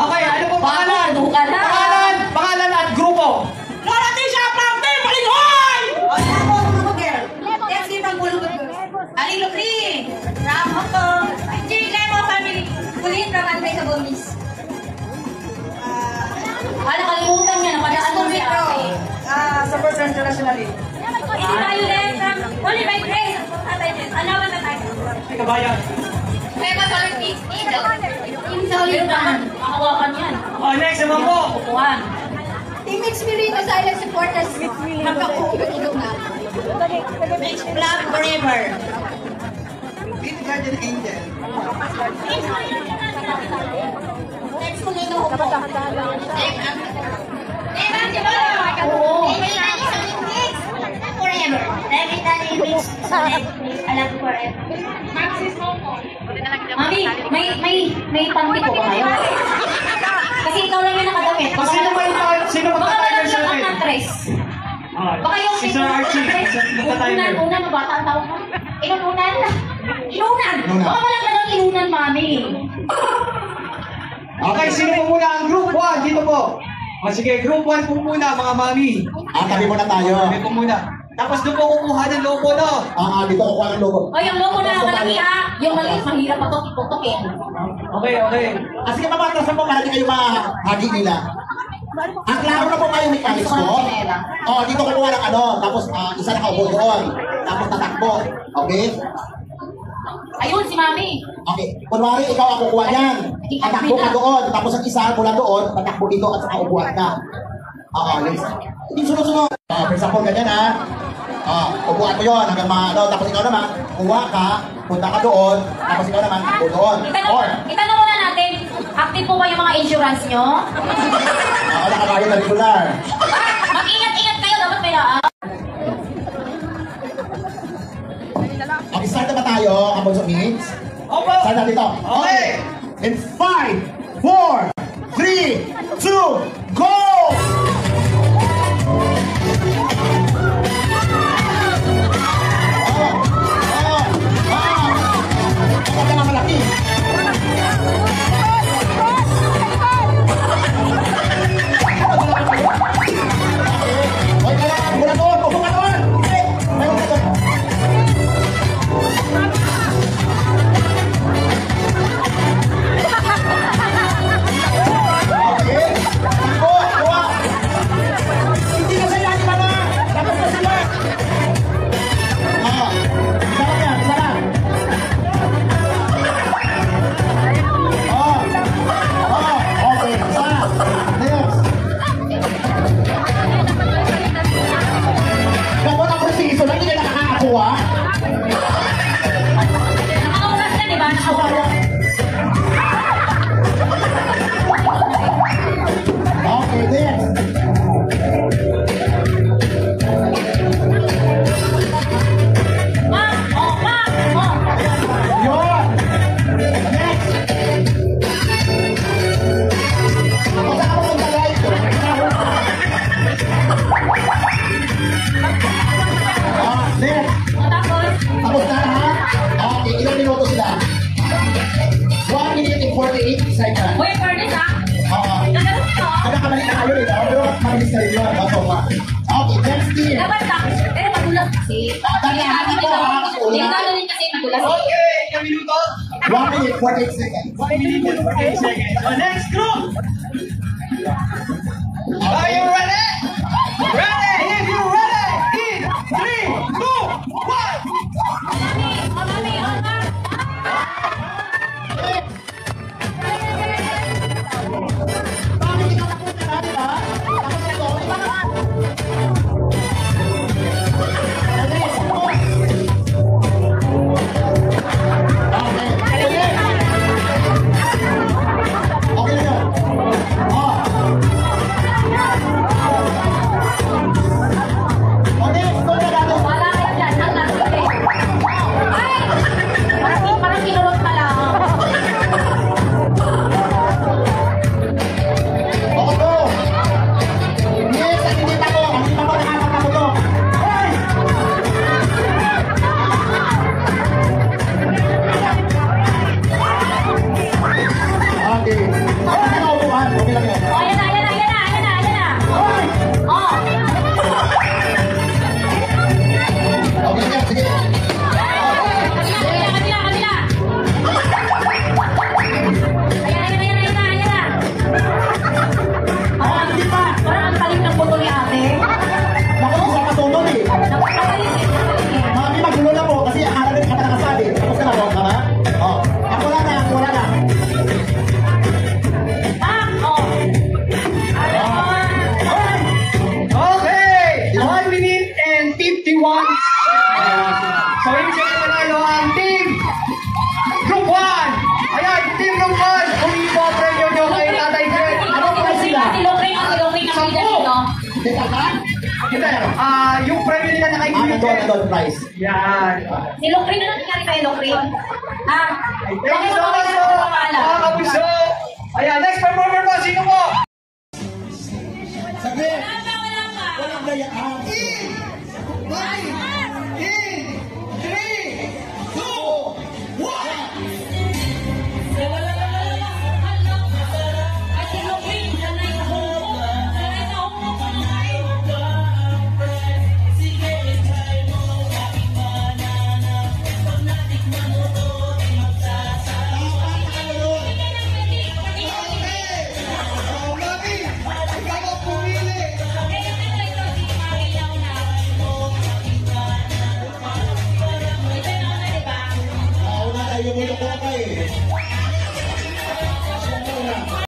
Okay, ano po pangalan? Pangalan at grupo. Lola Tisha from Team Palingoy! Ako, Pulugo Girl. Texty from Pulugo Girl. Alilo Free. From Hong Kong. J. Lemo Family. Kulin from Andres Abomis. Nakalimutan niya. Napadaan mo siya. Support internationally. Isi Violet from Holy by Grace. Anawan na tayo. Ay, kabayan. Pema Solid Team Solidan. Makawakan yan. Oh, next naman po. Kukuhan. Team Experience Silent Supporters. Magkakukulog na. Next Black Forever. Green Guardian Angel. Next Kulino Hupo. Forever. Alam forever. Mami, may panty po ba kayo? Kasi ikaw lang yung nakadamit. Sino ba Baka tayo lang sa ang atin? actress. Baka yung Si Sir Archie. Inunan, bata ang tawag mo. Inunan. Baka wala ka lang inunan, mami. Okay, sino po muna ang group 1? Dito po. O sige, group 1 po muna mga mami. Tabi muna tayo. Tabi po muna. Tapos doon po kukuha ng logo, no? Dito kukuha ng logo. O yung logo na malaki ha. Yung maliit, mahirap pa ito itutukin. Okay, okay. Sige, mamatras mo para di kayo mahagi nila. Ang klaro na po kayo mechanics ko. Dito kukuha ng tapos isa nakaupo doon. Tapos tatakbo. Okay? Ayun, si mami. Okay. Kunwari, ikaw ang kukuha niyan. Tatakbo ka doon. Tapos ang isa mula doon, tatakbo dito at saka upuan ka. Yung sunod-sunod. For example, ganyan upuan mo yun hanggang tapos ikaw naman, kuha ka, punta ka doon, tapos ikaw naman, upo doon. Itanong muna natin, active po ba yung mga insurance nyo? Nakabayo na regular. Mag-ingat-ingat kayo, dapat may Okay, start na ba tayo, Kabonso Mix? Opo. Start na dito. Okay. In 5, 4, 3, 2, go! Ang ganda ng malaki. Mula doon, upo ka doon. Hindi na sila, di ba na? Dapat na sila. Isa lang yan, isa lang. Okay, isa. Next. Kapag ang preciso lang, hindi ka nakakakuha. Nakaulas na, di ba? Nakaulas. Okay, next. Yun. Next. Ako sa ako punta guys. Next. Tapos na lahat. Okay, ilang minuto sila? 1 minute and 48 seconds. Uy, Furnace ha? Nagkaroon kamali na kayo rin, pero mas mabilis na rin yun. Okay, next team. Dapat lang. Pero magulas kasi. Yung gano'n din kasi magulas. Okay, ilang minuto? 1 minute, 48 seconds. 1 minute and 48 seconds. So next group. Are you ready? Ready? If you're ready, in 3, 2, 1. Okay na yun. Teka ka? Kita, yung premyo nila Ah, nakaibigay. nandun, price. Yan. Si Lucrin na nangyari kay Lucrin. Ah, Thank you so much po, mga kapuso. Ayan, next performance.